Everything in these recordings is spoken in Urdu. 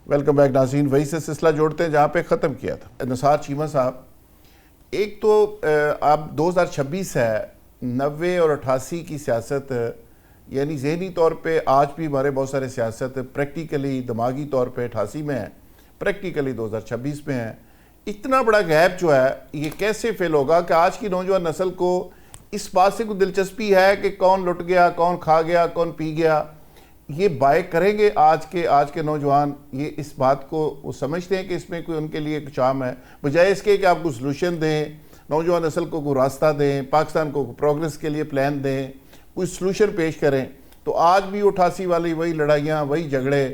ویلکم بیک ناظرین، وہی سے سلسلہ جوڑتے ہیں جہاں پہ ختم کیا تھا نثار چیمہ صاحب۔ ایک تو اب 2026 ہے، 90 اور 88 کی سیاست، یعنی ذہنی طور پہ آج بھی ہمارے بہت سارے سیاست پریکٹیکلی دماغی طور پہ 88 میں ہے، پریکٹیکلی 2026 میں ہے۔ اتنا بڑا گیپ جو ہے یہ کیسے فل ہوگا کہ آج کی نوجوان نسل کو اس بات سے کوئی دلچسپی ہے کہ کون لٹ گیا، کون کھا گیا، کون پی گیا؟ یہ بائے کریں گے آج کے نوجوان؟ یہ اس بات کو وہ سمجھتے ہیں کہ اس میں کوئی ان کے لیے ایک چام ہے، بجائے اس کے کہ آپ کو سلوشن دیں، نوجوان نسل کو کوئی راستہ دیں، پاکستان کو پروگریس کے لیے پلان دیں، کوئی سلوشن پیش کریں؟ تو آج بھی 88 والی وہی لڑائیاں، وہی جھگڑے،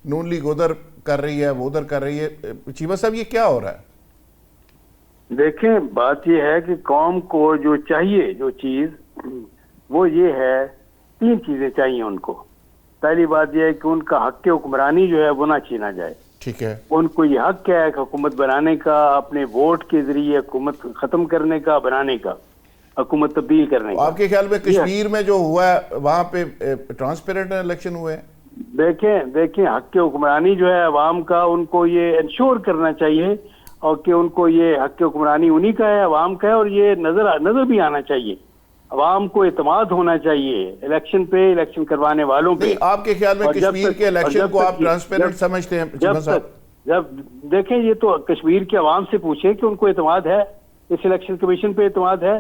نون لیگ ادھر کر رہی ہے، وہ ادھر کر رہی ہے۔ چیمہ صاحب یہ کیا ہو رہا ہے؟ دیکھیں، بات یہ ہے کہ قوم کو جو چاہیے، جو چیز وہ یہ ہے، 3 چیزیں چاہیے ان کو۔ پہلی بات یہ ہے کہ ان کا حق حکمرانی جو ہے وہ نہ چھینا جائے۔ ٹھیک ہے، ان کو یہ حق ہے کہ حکومت بنانے کا، اپنے ووٹ کے ذریعے حکومت ختم کرنے کا، بنانے کا، حکومت تبدیل کرنے کا۔ آپ کے خیال میں کشمیر میں جو ہوا ہے وہاں پہ ٹرانسپیرنٹ الیکشن ہوئے ہیں؟ دیکھیں حق حکمرانی جو ہے عوام کا، ان کو یہ انشور کرنا چاہیے اور کہ ان کو یہ حق حکمرانی انہی کا ہے، عوام کا ہے، اور یہ نظر بھی آنا چاہیے۔ عوام کو اعتماد ہونا چاہیے الیکشن پہ، الیکشن کروانے والوں پہ۔ آپ کے خیال میں کشمیر کے الیکشن کو آپ ٹرانسپیرنٹ سمجھتے ہیں؟ جب دیکھیں، یہ تو کشمیر کے عوام سے پوچھیں کہ ان کو اعتماد ہے اس الیکشن کمیشن پہ، اعتماد ہے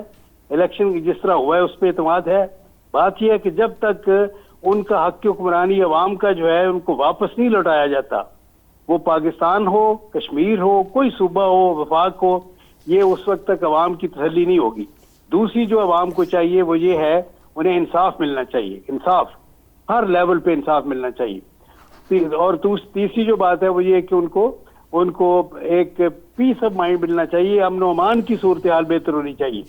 الیکشن جس طرح ہوا ہے اس پہ اعتماد ہے۔ بات یہ ہے کہ جب تک ان کا حق حکمرانی عوام کا جو ہے ان کو واپس نہیں لوٹایا جاتا، وہ پاکستان ہو، کشمیر ہو، کوئی صوبہ ہو، وفاق ہو، یہ اس وقت تک عوام کی تسلی نہیں ہوگی۔ دوسری جو عوام کو چاہیے وہ یہ ہے، انہیں انصاف ملنا چاہیے، انصاف ہر لیول پہ انصاف ملنا چاہیے۔ اور تیسری جو بات ہے وہ یہ ہے کہ ان کو ایک پیس آف مائنڈ ملنا چاہیے، امن و امان کی صورتحال بہتر ہونی چاہیے۔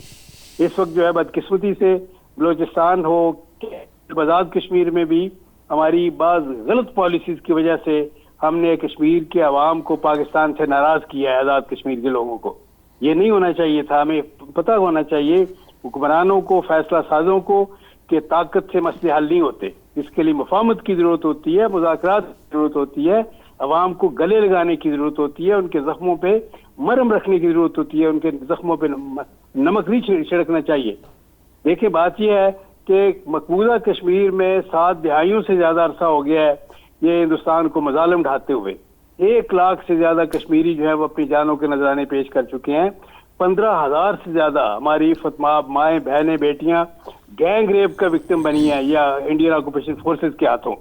اس وقت جو ہے بدقسمتی سے بلوچستان ہو، آزاد کشمیر میں بھی ہماری بعض غلط پالیسیز کی وجہ سے ہم نے کشمیر کے عوام کو پاکستان سے ناراض کیا ہے، آزاد کشمیر کے لوگوں کو۔ یہ نہیں ہونا چاہیے تھا، ہمیں پتہ ہونا چاہیے حکمرانوں کو، فیصلہ سازوں کو، کہ طاقت سے مسئلے حل نہیں ہوتے، اس کے لیے مفاہمت کی ضرورت ہوتی ہے، مذاکرات کی ضرورت ہوتی ہے، عوام کو گلے لگانے کی ضرورت ہوتی ہے، ان کے زخموں پہ مرہم رکھنے کی ضرورت ہوتی ہے، ان کے زخموں پہ نمک نہیں چھڑکنا چاہیے۔ دیکھیں، بات یہ ہے کہ مقبوضہ کشمیر میں 7 دہائیوں سے زیادہ عرصہ ہو گیا ہے یہ ہندوستان کو مظالم ڈھاتے ہوئے۔ 1 لاکھ سے زیادہ کشمیری جو ہے وہ اپنی جانوں کے نذرانے پیش کر چکے ہیں۔ 15,000 سے زیادہ ہماری فتماب مائیں، بہنیں، بیٹیاں گینگ ریپ کا وکٹم بنی ہیں یا انڈین آکوپیشن فورسز کے ہاتھوں۔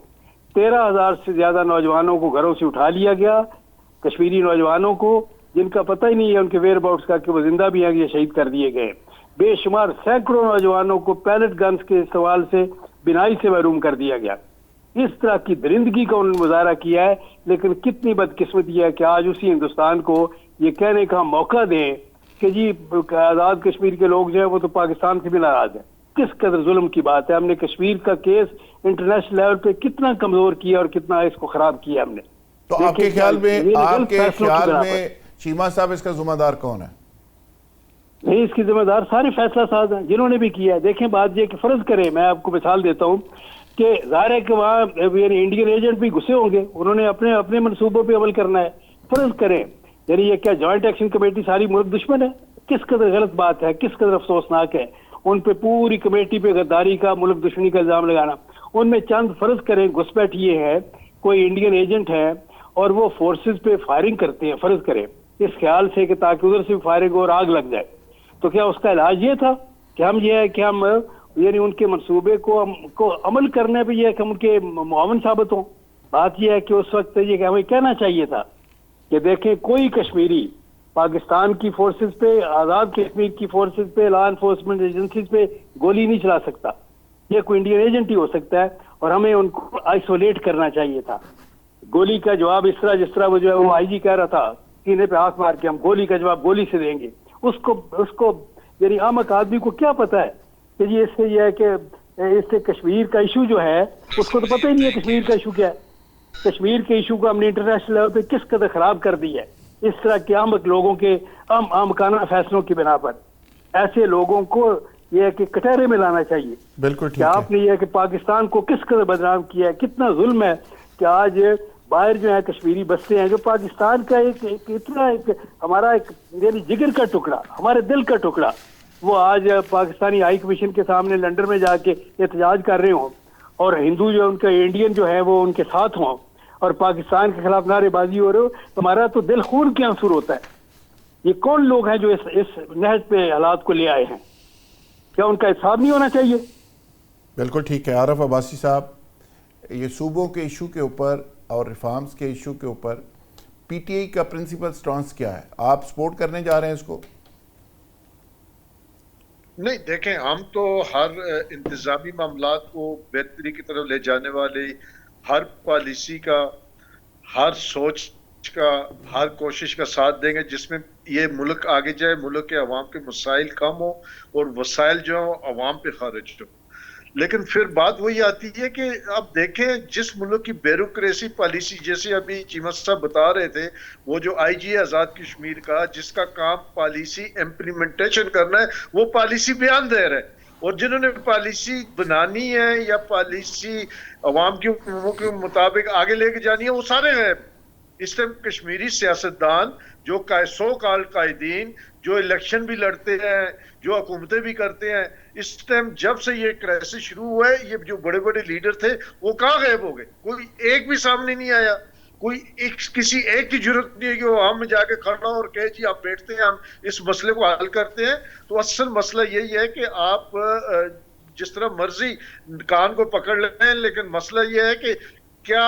13,000 سے زیادہ نوجوانوں کو گھروں سے اٹھا لیا گیا، کشمیری نوجوانوں کو جن کا پتہ ہی نہیں ہے ان کے ویئر اباؤٹس کا کہ وہ زندہ بھی ہیں یا شہید کر دیے گئے۔ بے شمار سینکڑوں نوجوانوں کو پیلٹ گنز کے استعمال سے بینائی سے محروم کر دیا گیا۔ اس طرح کی درندگی کا انہوں نے مظاہرہ کیا ہے، لیکن کتنی بدقسمتی ہے کہ آج اسی ہندوستان کو یہ کہنے کا موقع دیں کہ جی آزاد کشمیر کے لوگ جو ہیں وہ تو پاکستان سے بھی ناراض ہیں۔ کس قدر ظلم کی بات ہے۔ ہم نے کشمیر کا کیس انٹرنیشنل لیول پہ کتنا کمزور کیا اور کتنا اس کو خراب کیا ہم نے۔ تو آپ کے خیال میں چیمہ صاحب اس کا ذمہ دار کون ہے؟ نہیں، اس کی ذمہ دار سارے فیصلہ ساز ہیں جنہوں نے بھی کیا ہے۔ دیکھیں، بات یہ کہ فرض کریں، میں آپ کو مثال دیتا ہوں کہ ظاہر ہے کہ وہاں یعنی انڈین ایجنٹ بھی گھسے ہوں گے، انہوں نے اپنے منصوبوں پہ عمل کرنا ہے۔ فرض کریں، یعنی یہ کیا جوائنٹ ایکشن کمیٹی ساری ملک دشمن ہے؟ کس قدر غلط بات ہے، کس قدر افسوسناک ہے۔ ان پہ پوری کمیٹی پہ غداری کا، ملک دشمنی کا الزام لگانا۔ ان میں چند فرض کریں گھسپیٹ یہ ہے، کوئی انڈین ایجنٹ ہے اور وہ فورسز پہ فائرنگ کرتے ہیں، فرض کریں اس خیال سے کہ تاکہ ادھر سے بھی فائرنگ اور آگ لگ جائے، تو کیا اس کا علاج یہ تھا کہ ہم یعنی ان کے منصوبے کو عمل کرنے پہ یہ ہے کہ ہم ان کے معاون ثابت ہوں؟ بات یہ ہے کہ اس وقت یہ کہ ہمیں کہنا چاہیے تھا کہ دیکھیں، کوئی کشمیری پاکستان کی فورسز پہ، آزاد کشمیر کی فورسز پہ، لا انفورسمنٹ ایجنسیز پہ گولی نہیں چلا سکتا، یہ کوئی انڈین ایجنٹ ہی ہو سکتا ہے، اور ہمیں ان کو آئسولیٹ کرنا چاہیے تھا۔ گولی کا جواب اس طرح جس طرح وہ جو ہے وہ آئی جی کہہ رہا تھا سینے پہ ہاتھ مار کے ہم گولی کا جواب گولی سے دیں گے، اس کو یعنی عام آدمی کو کیا پتا ہے کہ یہ اس سے یہ ہے کہ اس سے کشمیر کا ایشو جو ہے اس کو تو پتہ ہی نہیں ہے کشمیر کا ایشو کیا ہے۔ کشمیر کے ایشو کو ہم نے انٹرنیشنل لیول پہ کس قدر خراب کر دی ہے، اس طرح کے عام لوگوں کے آمکانہ فیصلوں کی بنا پر۔ ایسے لوگوں کو یہ ہے کہ کٹہرے میں لانا چاہیے۔ بالکل ٹھیک کہ ہے۔ آپ نے یہ کہ پاکستان کو کس قدر بدنام کیا ہے، کتنا ظلم ہے کہ آج باہر جو ہے کشمیری بستے ہیں, جو پاکستان کا ایک اتنا ہمارا ایک یعنی جگر کا ٹکڑا, ہمارے دل کا ٹکڑا, وہ آج پاکستانی ہائی کمیشن کے سامنے لندن میں جا کے احتجاج کر رہے ہوں, اور ہندو جو ان کا انڈین جو ہے وہ ان کے ساتھ ہوں, اور پاکستان کے خلاف نعرے بازی ہو رہے ہو, تو ہمارا تو دل خون کے آنسر ہوتا ہے. یہ کون لوگ ہیں جو اس نہج پہ حالات کو لے آئے ہیں؟ کیا ان کا حساب نہیں ہونا چاہیے؟ بالکل ٹھیک ہے. عارف عباسی صاحب, یہ صوبوں کے ایشو کے اوپر اور ریفارمز کے ایشو کے اوپر پی ٹی آئی کا پرنسپل سٹانس کیا ہے؟ آپ سپورٹ کرنے جا رہے ہیں اس کو؟ نہیں دیکھیں, ہم تو ہر انتظامی معاملات کو بہتری کی طرف لے جانے والی ہر پالیسی کا, ہر سوچ کا, ہر کوشش کا ساتھ دیں گے جس میں یہ ملک آگے جائے, ملک کے عوام کے مسائل کم ہو اور وسائل جو عوام پہ خارج ہو. لیکن پھر بات وہی آتی ہے کہ اب دیکھیں جس ملک کی بیوروکریسی پالیسی, جیسے ابھی چیمہ صاحب بتا رہے تھے, وہ جو آئی جی آزاد کشمیر کا جس کا کام پالیسی امپلیمنٹیشن کرنا ہے, وہ پالیسی بیان دے رہے ہیں, اور جنہوں نے پالیسی بنانی ہے یا پالیسی عوام کی حقوق کے مطابق آگے لے کے جانی ہے, وہ سارے غائب. اس ٹائم کشمیری سیاستدان جو سو کال قائدین جو الیکشن بھی لڑتے ہیں, جو حکومتیں بھی کرتے ہیں, اس ٹائم جب سے یہ کرائسس شروع ہوا ہے, یہ جو بڑے بڑے لیڈر تھے وہ کہاں غائب ہو گئے؟ کوئی ایک بھی سامنے نہیں آیا. کوئی کسی ایک کی ضرورت نہیں ہے کہ وہ عوام میں جا کے کھڑا اور کہے جی آپ بیٹھتے ہیں, ہم اس مسئلے کو حل کرتے ہیں. تو اصل مسئلہ یہی ہے کہ آپ جس طرح مرضی کان کو پکڑ لیں, لیکن مسئلہ یہ ہے کہ کیا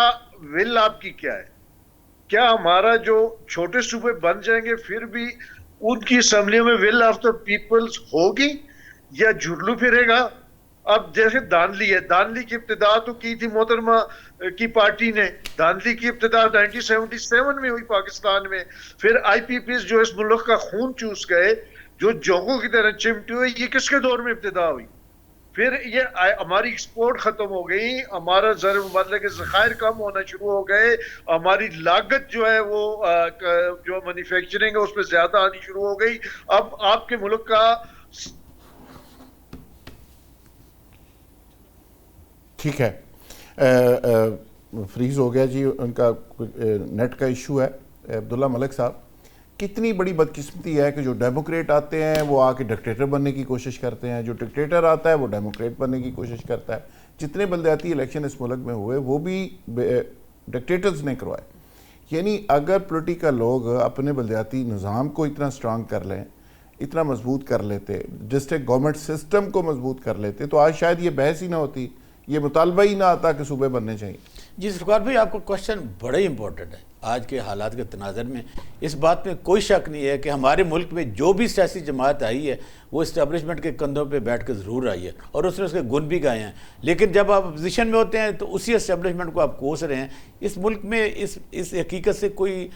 ول آپ کی کیا ہے؟ کیا ہمارا جو چھوٹے صوبے بن جائیں گے پھر بھی ان کی اسمبلیوں میں ول آف دا پیپلز ہوگی یا جھرلو پھرے گا؟ اب جیسے دانلی ہے, دانلی کی ابتدا تو کی تھی محترمہ کی پارٹی نے, دانلی کی ابتدا 1977 میں ہوئی پاکستان میں. پھر آئی پی پیز جو اس ملک کا خون چوس گئے, جو جوگوں کی طرح چمٹے ہوئے, یہ کس کے دور میں ابتدا ہوئی؟ پھر یہ ہماری ایکسپورٹ ختم ہو گئی, ہمارا زر مبادلے کے ذخائر کم ہونا شروع ہو گئے, ہماری لاگت جو ہے وہ جو مینوفیکچرنگ ہے اس پہ زیادہ آنی شروع ہو گئی. اب آپ کے ملک کا ٹھیک ہے, فریز ہو گیا جی, ان کا نیٹ کا ایشو ہے. عبداللہ ملک صاحب, کتنی بڑی بدقسمتی ہے کہ جو ڈیموکریٹ آتے ہیں وہ آ کے ڈکٹیٹر بننے کی کوشش کرتے ہیں, جو ڈکٹیٹر آتا ہے وہ ڈیموکریٹ بننے کی کوشش کرتا ہے. جتنے بلدیاتی الیکشن اس ملک میں ہوئے وہ بھی ڈکٹیٹرز نے کروائے. یعنی اگر پولیٹیکل لوگ اپنے بلدیاتی نظام کو اتنا سٹرانگ کر لیں, اتنا مضبوط کر لیتے, ڈسٹرکٹ گورنمنٹ سسٹم کو مضبوط کر لیتے, تو آج شاید یہ بحث ہی نہ ہوتی, یہ مطالبہ ہی نہ آتا کہ صوبے بننے چاہیے. جی ذوالفقار بھائی, آپ کا کوشچن بڑا ہی امپورٹنٹ ہے. آج کے حالات کے تناظر میں اس بات میں کوئی شک نہیں ہے کہ ہمارے ملک میں جو بھی سیاسی جماعت آئی ہے وہ اسٹیبلشمنٹ کے کندھوں پہ بیٹھ کے ضرور آئی ہے, اور اس نے اس کے گن بھی گائے ہیں. لیکن جب آپ اپوزیشن میں ہوتے ہیں تو اسی اسٹیبلشمنٹ کو آپ کوس رہے ہیں. اس ملک میں اس حقیقت سے کوئی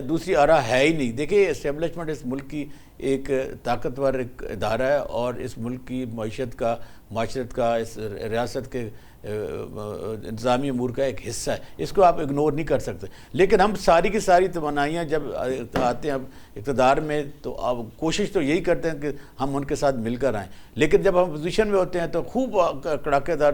دوسری آرا ہے ہی نہیں. دیکھیں, اسٹیبلشمنٹ اس ملک کی ایک طاقتور ایک ادارہ ہے, اور اس ملک کی معیشت کا, معاشرت کا, اس ریاست کے انتظامی امور کا ایک حصہ ہے. اس کو آپ اگنور نہیں کر سکتے. لیکن ہم ساری کی ساری توانائیاں جب آتے ہیں اب اقتدار میں, تو اب کوشش تو یہی کرتے ہیں کہ ہم ان کے ساتھ مل کر آئیں. لیکن جب ہم پوزیشن میں ہوتے ہیں تو خوب کڑاکے دار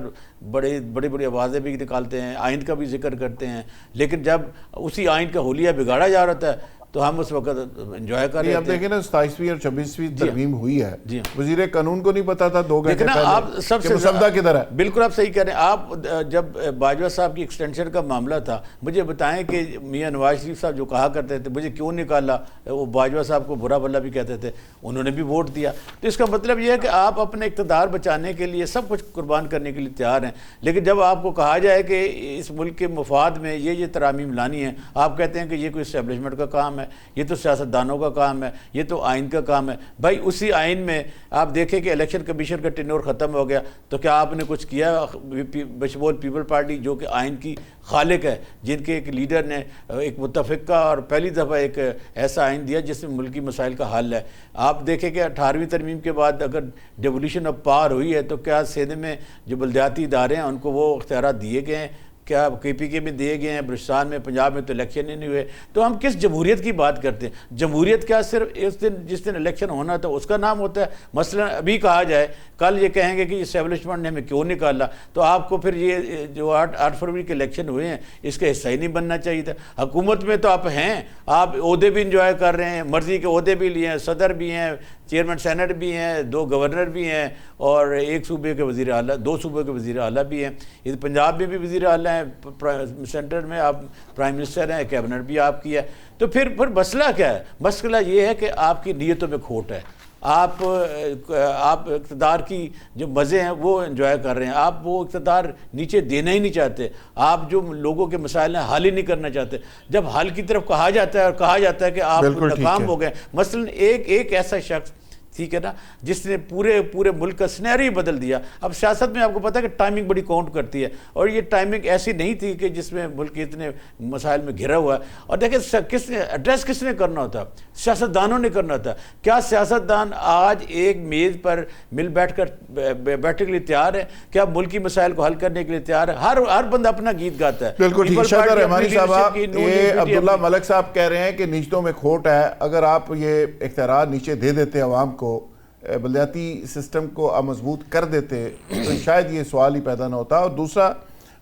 بڑی آوازیں بھی نکالتے ہیں, آئین کا بھی ذکر کرتے ہیں. لیکن جب اسی آئین کا حلیہ بگاڑا جا رہا ہے تو ہم اس وقت انجوائے کر رہے ہیں. اب دیکھیں نا, 27ویں اور 26ویں ترمیم ہوئی ہے, وزیر قانون کو نہیں پتا تھا 2 گھنٹے پہلے آپ سب سے مسودہ کدھر ہے. بالکل آپ صحیح کہہ رہے ہیں. آپ جب باجوہ صاحب کی ایکسٹینشن کا معاملہ تھا, مجھے بتائیں کہ میاں نواز شریف صاحب جو کہا کرتے تھے مجھے کیوں نکالا, وہ باجوہ صاحب کو برا بھلا بھی کہتے تھے, انہوں نے بھی ووٹ دیا. تو اس کا مطلب یہ ہے کہ آپ اپنے اقتدار بچانے کے لیے سب کچھ قربان کرنے کے لیے تیار ہیں. لیکن جب آپ کو کہا جائے کہ اس ملک کے مفاد میں یہ ترامیم لانی ہے, آپ کہتے ہیں کہ یہ کوئی اسٹیبلشمنٹ کا کام ہے, یہ تو سیاست دانوں کا کام ہے, یہ تو آئین کا کام ہے. بھائی اسی آئین میں آپ دیکھیں کہ الیکشن کمیشن کا ٹینور ختم ہو گیا, تو کیا آپ نے کچھ کیا؟ بشمول پیپل پارٹی جو کہ آئین کی خالق ہے, جن کے ایک لیڈر نے ایک متفقہ اور پہلی دفعہ ایک ایسا آئین دیا جس میں ملکی مسائل کا حل ہے. آپ دیکھیں کہ 18ویں ترمیم کے بعد اگر ڈیولیوشن آف پاور ہوئی ہے تو کیا سندھ میں جو بلدیاتی ادارے ہیں ان کو وہ اختیارات دیے گئے ہیں کیا KPK میں دیے گئے ہیں, بلوچستان میں, پنجاب میں تو الیکشن ہی نہیں ہوئے. تو ہم کس جمہوریت کی بات کرتے ہیں؟ جمہوریت کیا صرف اس دن جس دن الیکشن ہونا تھا اس کا نام ہوتا ہے؟ مثلا ابھی کہا جائے, کل یہ کہیں گے کہ اسٹیبلشمنٹ نے ہمیں کیوں نکالا, تو آپ کو پھر یہ جو 8 فروری کے الیکشن ہوئے ہیں اس کا حصہ ہی نہیں بننا چاہیے تھا. حکومت میں تو آپ ہیں, آپ عہدے بھی انجوائے کر رہے ہیں, مرضی کے عہدے بھی لیے ہیں, صدر بھی ہیں, چیئرمین سینٹ بھی ہیں, 2 گورنر بھی ہیں, اور 1 صوبے کے وزیر اعلیٰ, 2 صوبے کے وزیر اعلیٰ بھی ہیں. یہ پنجاب میں بھی وزیر اعلیٰ ہیں, سینٹر میں آپ پرائم منسٹر ہیں, کیبنٹ بھی آپ کی ہے. تو پھر مسئلہ کیا ہے؟ مسئلہ یہ ہے کہ آپ کی نیتوں میں کھوٹ ہے. آپ اقتدار کی جو مزے ہیں وہ انجوائے کر رہے ہیں, آپ وہ اقتدار نیچے دینا ہی نہیں چاہتے, آپ جو لوگوں کے مسائل ہیں حل ہی نہیں کرنا چاہتے. جب حل کی طرف کہا جاتا ہے اور کہا جاتا ہے کہ آپ ناکام ہو گئے, مثلا ایک ایسا شخص, ٹھیک ہے نا, جس نے پورے ملک کا سینیریو بدل دیا. اب سیاست میں آپ کو پتہ ہے کہ ٹائمنگ بڑی کاؤنٹ کرتی ہے, اور یہ ٹائمنگ ایسی نہیں تھی کہ جس میں ملک اتنے مسائل میں گھرا ہوا ہے. اور دیکھیں ایڈریس کس نے کرنا ہوتا؟ سیاستدانوں نے کرنا ہوتا. کیا سیاستدان آج ایک میز پر مل بیٹھنے کے لیے تیار ہے؟ کیا ملک کی مسائل کو حل کرنے کے لیے تیار ہے؟ ہر بندہ اپنا گیت گاتا ہے. بالکل ٹھیک. شاہدہ رحمانی صاحب, یہ عبداللہ ملک صاحب کہہ رہے ہیں کہ نیچتوں میں کھوٹ ہے. اگر آپ یہ اختیارات نیچے دے دیتے عوام کو, بلدیاتی سسٹم کو مضبوط کر دیتے, تو شاید یہ سوال ہی پیدا نہ ہوتا. اور دوسرا,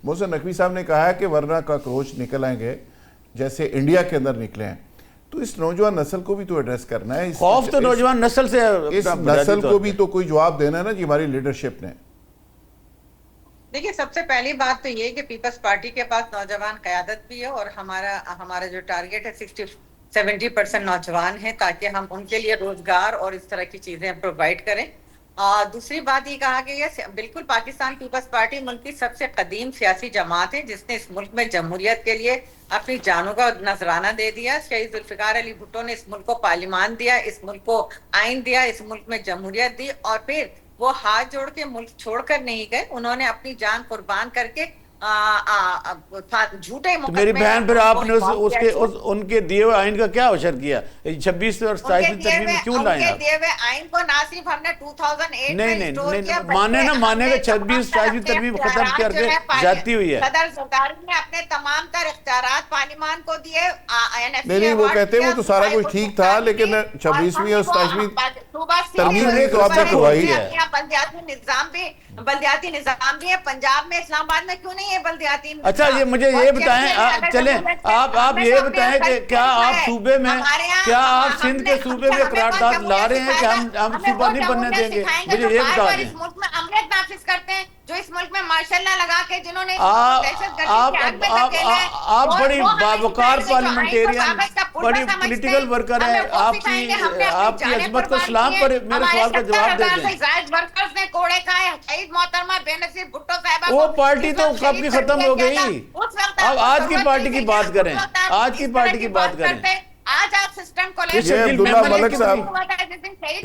محسن نقوی صاحب نے کہا ہے کہ ورنہ کاکروچ نکل آئیں گے جیسے انڈیا کے اندر نکلے ہیں. تو اس نوجوان نسل کو بھی تو ایڈریس کرنا ہے. خوف تو نوجوان نسل سے, اس نسل کو بھی تو کوئی جواب دینا ہے نا جی ہماری لیڈرشپ نے. دیکھیے, سب سے پہلی بات تو یہ کہ پیپلز پارٹی کے پاس نوجوان قیادت بھی ہے, اور ہمارا جو ٹارگیٹ ہے 60-70% نوجوان ہیں, تاکہ ہم ان کے لیے روزگار اور اس طرح کی چیزیں پرووائڈ کریں. دوسری بات یہ کہا کہ یہ بالکل پاکستان پیپلز پارٹی ملک کی سب سے قدیم سیاسی جماعت ہے, جس نے اس ملک میں جمہوریت کے لیے اپنی جانوں کا نذرانہ دے دیا. شہید ذوالفقار علی بھٹو نے اس ملک کو پارلیمان دیا, اس ملک کو آئین دیا, اس ملک میں جمہوریت دی, اور پھر وہ ہاتھ جوڑ کے ملک چھوڑ کر نہیں گئے. انہوں نے اپنی جان قربان کر کے جھوٹے مقدمے. میری بہن, پھر آپ نے ان کے دیے ہوئے آئین کا کیا اشر کیا؟ 26 اور 27 ترمیم میں کیوں لائیں آپ؟ ان کے دیے ہوئے آئین کو نہ صرف ہم نے 2008 میں ریسٹور کیا, مانے گا 26 27 ترمیم ختم کر کے جاتی ہوئی ہے. صدر زرداری نے اپنے تمام تر اختیارات پارلیمان کو دیے. نہیں, وہ کہتے ہیں وہ تو سارا کچھ ٹھیک تھا, لیکن 26ویں اور 27ویں ترمیم نے تو آپ نے کروائی ہے. بلدیاتی نظام بھی ہے پنجاب میں, اسلام آباد میں کیوں نہیں ہے بلدیاتی؟ اچھا, یہ مجھے یہ بتائیں, چلیں آپ یہ بتائیں کہ کیا آپ صوبے میں, کیا آپ سندھ کے صوبے میں قرارداد لا رہے ہیں کہ ہم صوبہ نہیں بننے دیں گے؟ مجھے یہ بتا دیں. اس ملک میں امریت نافذ کرتے ہیں, جو اس ملک میں ماشاء اللہ لگا کے جنہوں نے آپ بڑی باوقار پارلیمنٹیرین, بڑی پولیٹیکل ورکر ہیں, آپ کی عظمت کو سلام پر میرے سوال کا جواب دے دیں. وہ پارٹی تو کب کی ختم ہو گئی, اب آج کی پارٹی کی بات کریں, آج کی پارٹی کی بات کریں. آج آپ سسٹم کو یہ عبداللہ ملک صاحب,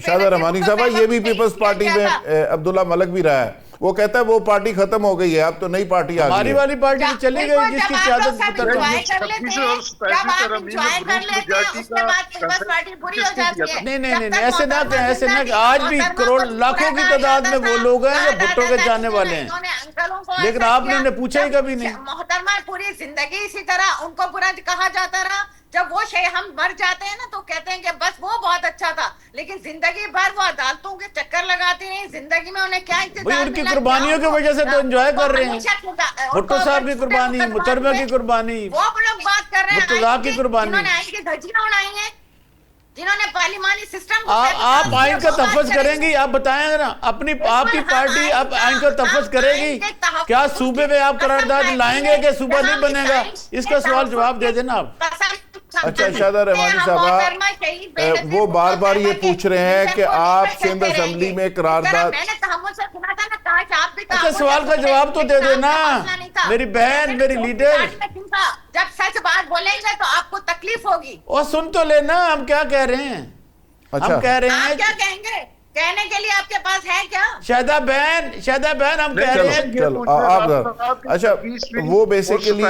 شاہدہ رحمانی صاحبہ, یہ بھی پیپلز پارٹی میں عبداللہ ملک بھی رہا ہے. وہ کہتا ہے وہ پارٹی ختم ہو گئی ہے, اب تو نئی پارٹی آ گئی ہے. ہماری والی پارٹی چلی گئی جس کی قیادت نہیں, ایسے نہ کہیں, ایسے نہ کہ آج بھی کروڑ لاکھوں کی تعداد میں وہ لوگ ہیں جو بھٹو کے جانے والے ہیں, لیکن آپ نے پوچھا ہی کبھی نہیں. محترمہ, پوری زندگی اسی طرح ان کو برا کہا جاتا رہا. جب وہ ہم مر جاتے ہیں نا تو کہتے ہیں کہ بس وہ بہت اچھا تھا, لیکن زندگی بھر وہ عدالتوں کے چکر لگاتی رہی. زندگی میں انہیں کیا اقتدار, ان کی قربانیوں کی وجہ سے تو انجوائے کر رہے ہیں. بھٹو صاحب کی قربانی, محترمہ کی قربانی, وہ لوگ بات کر رہے ہیں مرتضیٰ کی قربانی, جنہوں نے آئین کی دھجیاں اڑائی ہیں, جنہوں نے پارلیمانی سسٹم. آپ آئین کا تحفظ کریں گی؟ آپ بتائیں نا, اپنی آپ کی پارٹی اب آئین کا تحفظ کرے گی؟ کیا صوبے میں آپ قرارداد لائیں گے کہ صوبہ نہیں بنے گا؟ اس کا سوال جواب دے دینا آپ. اچھا, شاہدہ رحمانی صاحبہ, وہ بار بار یہ پوچھ رہے ہیں کہ آپ سندھ اسمبلی میں قرارداد. اچھا, سوال کا جواب تو دے دینا میری بہن, میری لیڈر. جب سچ بات بولیں گے تو آپ کو تکلیف ہوگی. اور سن تو لینا ہم کیا کہہ رہے ہیں. ہم کہہ رہے ہیں, کیا کہیں گے, کہنے کے لیے آپ کے پاس ہے کیا؟ شاہدہ بہن ہم کہہ رہے ہیں. چلو آپ, اچھا, وہ بیسیکلی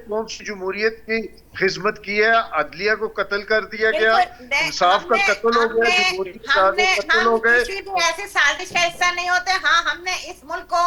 کون سی جمہوریت کی خدمت کی ہے, عدلیہ کو قتل کر دیا گیا, انصاف کا قتل ہو گیا, جمہوریت کا قتل ہو گئے. کسی بھی ایسی سازش کا حصہ نہیں ہوتے. ہاں, ہم نے اس ملک کو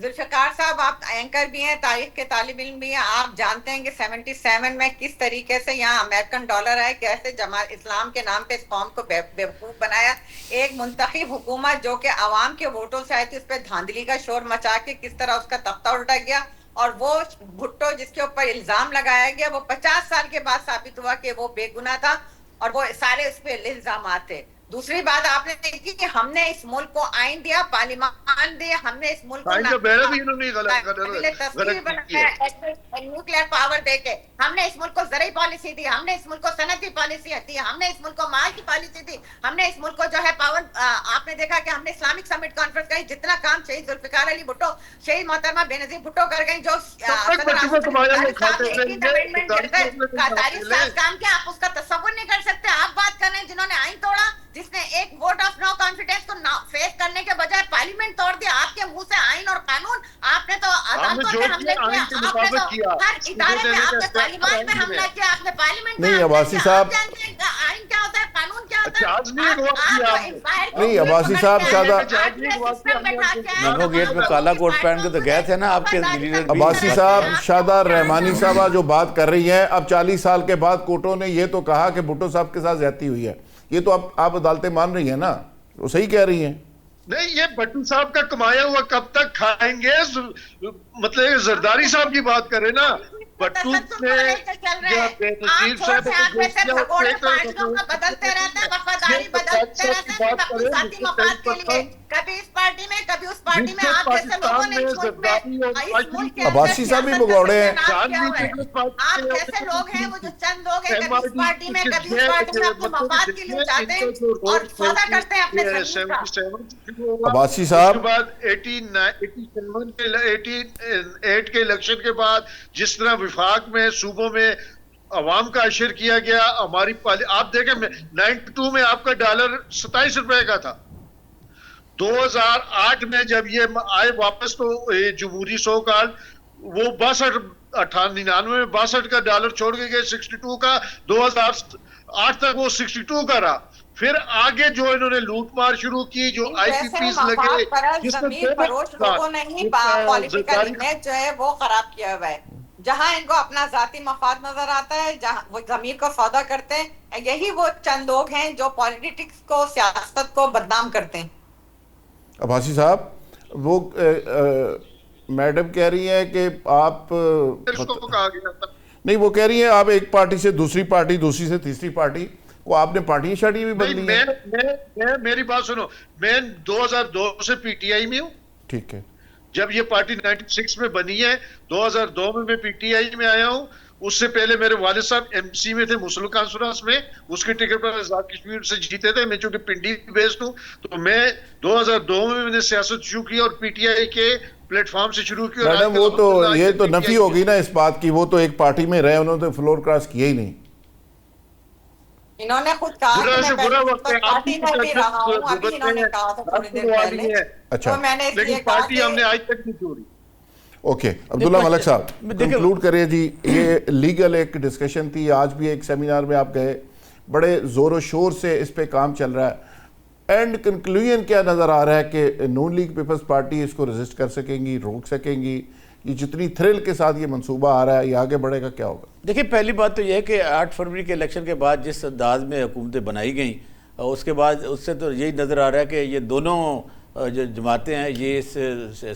ذوالفقار صاحب آپ اینکر بھی ہیں, تاریخ کے طالب علم بھی ہیں, آپ جانتے ہیں کہ 77 میں کس طریقے سے یہاں امریکن ڈالر آئے, کیسے جماعت اسلام کے نام پہ اس قوم کو بیوقوف بنایا, ایک منتخب حکومت جو کہ عوام کے ووٹوں سے آئی تھی اس پہ دھاندلی کا شور مچا کے کس طرح اس کا تختہ الٹا گیا, اور وہ بھٹو جس کے اوپر الزام لگایا گیا وہ 50 سال کے بعد ثابت ہوا کہ وہ بے گناہ تھا, اور وہ سارے اس پہ الزامات تھے. دوسری بات آپ نے دیکھی کہ ہم نے اس ملک کو آئین دیا, پارلیمان دیا, ہم نے اس ملک کو نیوکلیئر پاور دے کے, ہم نے اس ملک کو زرعی پالیسی دی, ہم نے اس ملک کو صنعتی پالیسی دی, ہم نے اس ملک کو معاش کی پالیسی دی, ہم نے اس ملک کو جو ہے پاور, آپ نے دیکھا کہ ہم نے اسلامک سمٹ کانفرنس کری, جتنا کام شہید ذوالفقار علی بھٹو, شہید محترمہ بے نظیر بھٹو کر گئی, جو تاریخ ساز کام کیا, آپ اس کا تصور نہیں کر سکتے. آپ بات کر رہے ہیں جنہوں نے آئین توڑا, جس نے ایک ووٹ آف نو کانفیڈنس کو فیس کرنے کے بجائے پارلیمنٹ توڑ دیا. آپ کے منہ سے آئین اور قانون, آپ نے تو عدالتوں پہ حملے کیا, آپ نے تو ہر ادارے میں, آپ نے تعلیمات میں حملہ کیا, آپ نے پارلیمنٹ میں. نہیں عباسی صاحب, آئین کیا ہوتا ہے, قانون کیا ہوتا ہے. نہیں عباسی صاحب, شادہ مینگو گیٹ میں کالا کوٹ پہن کے تو گئے تھے نا آپ کے عباسی صاحب, شادہ رحمانی صاحبہ جو بات کر رہی ہیں, اب 40 سال کے بعد کوٹوں نے یہ تو کہا کہ بھٹو صاحب کے ساتھ زیادتی ہوئی ہے, یہ تو آپ عدالتیں مان رہی ہیں نا, وہ صحیح کہہ رہی ہیں. نہیں, یہ بھٹو صاحب کا کمایا ہوا کب تک کھائیں گے, مطلب زرداری صاحب کی بات کریں نا, بھٹو نے بے نظیر صاحب بدلتے رہتے ہیں, وفاداری بدلتے رہتے ہیں اپنی ذاتی مفاد کے لیے, کبھی اس پارٹی میں کبھی اس پارٹی میں. آپ جیسے لوگوں نے اس ملک میں عباسی صاحب بھی بگوڑے ہیں. آپ جیسے لوگ ہیں, وہ جو چند لوگ ہیں, کبھی اس پارٹی میں کبھی اس پارٹی میں اپنے مفاد کے لیے جاتے ہیں اور سودا کرتے ہیں اپنے زمین کا. عباسی صاحب, 88 کے الیکشن کے بعد جس طرح وفاق میں صوبوں میں عوام کا اشر کیا گیا, ہماری آپ دیکھیں 92 میں آپ کا ڈالر 27 روپے کا تھا, 2008 میں جب یہ آئے واپس تو جمہوری سو کال وہ 99 میں 62 کا ڈالر چھوڑ کے گئے 62 کا, 2008 تک وہ 62 کا رہا. پھر آگے جو انہوں نے لوٹ مار شروع کی, جو آئی پی پیز لگے, زمین فروش لوگوں نے ہی پولیٹیکل امیج جو ہے وہ خراب کیا ہوا ہے. جہاں ان کو اپنا ذاتی مفاد نظر آتا ہے, جہاں وہ ضمیر کو سودا کرتے ہیں, یہی وہ چند لوگ ہیں جو پولیٹکس کو, سیاست کو بدنام کرتے ہیں. عباسی صاحب, وہ میڈم کہہ رہی ہیں کہ آپ نہیں, وہ کہہ رہی ہیں آپ ایک پارٹی سے دوسری پارٹی, دوسری سے تیسری پارٹی, وہ آپ نے پارٹیاں شارٹی بھی بدلی ہیں. میری بات سنو, میں 2002 سے پی ٹی آئی میں ہوں. ٹھیک ہے, جب یہ پارٹی 96 میں بنی ہے, 2002 میں پی ٹی آئی میں آیا ہوں. اس سے پہلے میرے والد صاحب ایم سی میں تھے مسلم کانفرنس میں, اس کے ٹکٹ پر آزاد کشمیر سے جیتے تھے. میں چونکہ پنڈی بیسڈ ہوں تو میں 2002 میں نے سیاست شروع کی اور پی ٹی آئی کے پلیٹ فارم سے شروع کی. میڈم وہ تو یہ تو نفی ہوگی نا اس بات کی, وہ تو ایک پارٹی میں رہے, انہوں نے فلور کراس کیا ہی نہیں. انہوں نے خود کہا کہ میں پارٹی میں بھی رہا ہوں, ابھی انہوں نے کہا تھا تھوڑی دیر پہلے. اچھا, لیکن پارٹی ہم نے آج تک نہیں چھوڑی. اوکے, عبداللہ ملک صاحب کنکلوڈ کریں جی. یہ لیگل ایک ڈسکشن تھی, آج بھی ایک سیمینار میں آپ گئے, بڑے زور و شور سے اس پہ کام چل رہا ہے. اینڈ کنکلوژن کیا نظر آ رہا ہے کہ نون لیگ پیپلز پارٹی اس کو ریزسٹ کر سکیں گی, روک سکیں گی؟ یہ جتنی تھرل کے ساتھ یہ منصوبہ آ رہا ہے, یہ آگے بڑھے گا, کیا ہوگا؟ دیکھیں, پہلی بات تو یہ ہے کہ 8 فروری کے الیکشن کے بعد جس انداز میں حکومتیں بنائی گئیں, اس کے بعد اس سے تو یہی نظر آ رہا ہے کہ یہ دونوں جو جماعتیں ہیں یہ اس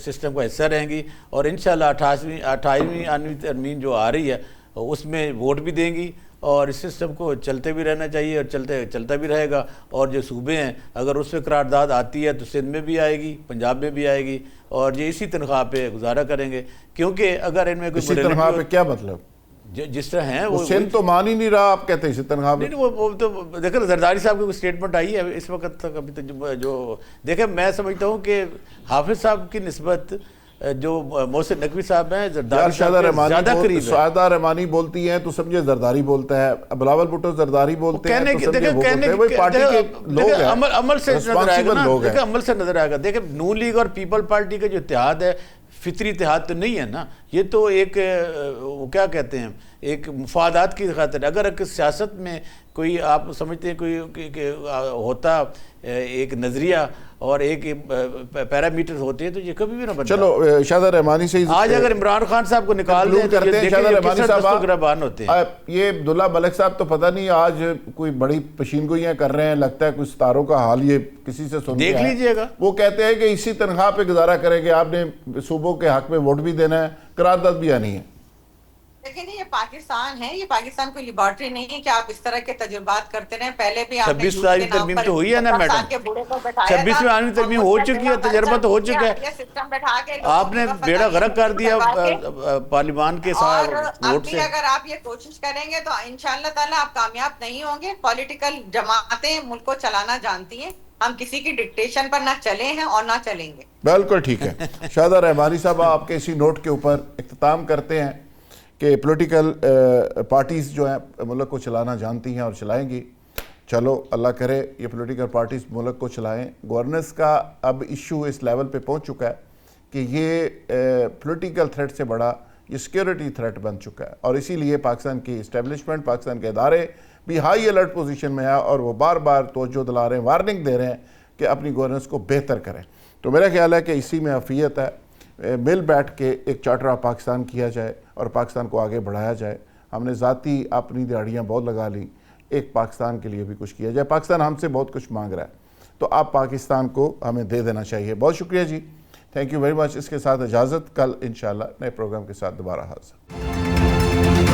سسٹم کا حصہ رہیں گی, اور انشاءاللہ 28ویں آنویں ترمیم جو آ رہی ہے اس میں ووٹ بھی دیں گی, اور اس سسٹم کو چلتے بھی رہنا چاہیے اور چلتا بھی رہے گا. اور جو صوبے ہیں اگر اس پہ قرارداد آتی ہے تو سندھ میں بھی آئے گی, پنجاب میں بھی آئے گی, اور یہ اسی تنخواہ پہ گزارا کریں گے. کیونکہ اگر ان میں اسی تنخواہ پہ کیا مطلب, جس طرح ہیں وہ سندھ تو مان ہی نہیں رہا, آپ کہتے ہیں اسی تنخواہ پہ. نہیں, وہ تو دیکھیں زرداری صاحب کی کوئی اسٹیٹمنٹ آئی ہے اس وقت تک ابھی تک جو دیکھیں, میں سمجھتا ہوں کہ حافظ صاحب کی نسبت جو محسن نقوی صاحب ہیں زرداری صاحب زیادہ قریب ہے. شادہ رحمانی بولتی ہیں تو سمجھے زرداری بولتا ہے, بلاول بھٹو زرداری بولتے ہیں تو سمجھے وہ بولتے ہیں. وہی پارٹی کے لوگ ہیں, عمل سے نظر آئے گا, دیکھیں عمل سے نظر آئے گا. دیکھیں, نون لیگ اور پیپل پارٹی کا جو اتحاد ہے فطری اتحاد تو نہیں ہے نا. یہ تو ایک وہ کیا کہتے ہیں ایک مفادات کی خاطر. اگر ایک سیاست میں کوئی آپ سمجھتے ہیں کوئی ہوتا ایک نظریہ اور ایک پیرامیٹر ہوتے ہیں تو یہ کبھی بھی نہ بنتا. چلو شاہدہ رحمانی سے آج اگر عمران خان صاحب کو نکال دیں تو یہ شاہدہ رحمانی صاحب گربان ہوتے ہیں. یہ عبداللہ ملک صاحب تو پتہ نہیں آج کوئی بڑی پشین گوئیاں کر رہے ہیں, لگتا ہے کچھ ستاروں کا حال یہ کسی سے سن دیکھ لیجئے گا. وہ کہتے ہیں کہ اسی تنخواہ پہ گزارا کریں کہ آپ نے صوبوں کے حق میں ووٹ بھی دینا ہے, قرارداد بھی آنی ہے. لیکن یہ پاکستان ہے, یہ پاکستان کوئی لیبارٹری نہیں ہے کہ آپ اس طرح کے تجربات کرتے رہیں. پہلے بھی آپ نے 26 ترمیم تو ہوئی ہے نا میڈم, 26 میں آنی ترمیم ہو چکی ہے, تجربہ تو ہو چکا ہے. آپ نے بیڑا غرق کر دیا پارلیمان کے ساتھ ووٹ سے. اگر آپ یہ کوشش کریں گے تو انشاءاللہ تعالی آپ کامیاب نہیں ہوں گے. پولیٹیکل جماعتیں ملک کو چلانا جانتی ہیں, ہم کسی کی ڈکٹیشن پر نہ چلے ہیں اور نہ چلیں گے. بالکل ٹھیک ہے. شاہدہ رحمانی صاحب آپ کے اسی نوٹ کے اوپر اختتام کرتے ہیں کہ پولیٹیکل پارٹیز جو ہیں ملک کو چلانا جانتی ہیں اور چلائیں گی. چلو اللہ کرے یہ پولیٹیکل پارٹیز ملک کو چلائیں. گورننس کا اب ایشو اس لیول پہ پہنچ چکا ہے کہ یہ پولیٹیکل تھریٹ سے بڑا یہ سیکیورٹی تھریٹ بن چکا ہے, اور اسی لیے پاکستان کی اسٹیبلشمنٹ, پاکستان کے ادارے بھی ہائی الرٹ پوزیشن میں ہے اور وہ بار بار توجہ دلا رہے ہیں, وارننگ دے رہے ہیں کہ اپنی گورننس کو بہتر کریں. تو میرا خیال ہے کہ اسی میں عافیت ہے, مل بیٹھ کے ایک چارٹر آف پاکستان کیا جائے اور پاکستان کو آگے بڑھایا جائے. ہم نے ذاتی اپنی دیہڑیاں بہت لگا لی, ایک پاکستان کے لیے بھی کچھ کیا جائے. پاکستان ہم سے بہت کچھ مانگ رہا ہے, تو آپ پاکستان کو ہمیں دے دینا چاہیے. بہت شکریہ جی, تھینک یو ویری مچ. اس کے ساتھ اجازت, کل انشاءاللہ نئے پروگرام کے ساتھ دوبارہ حاضر.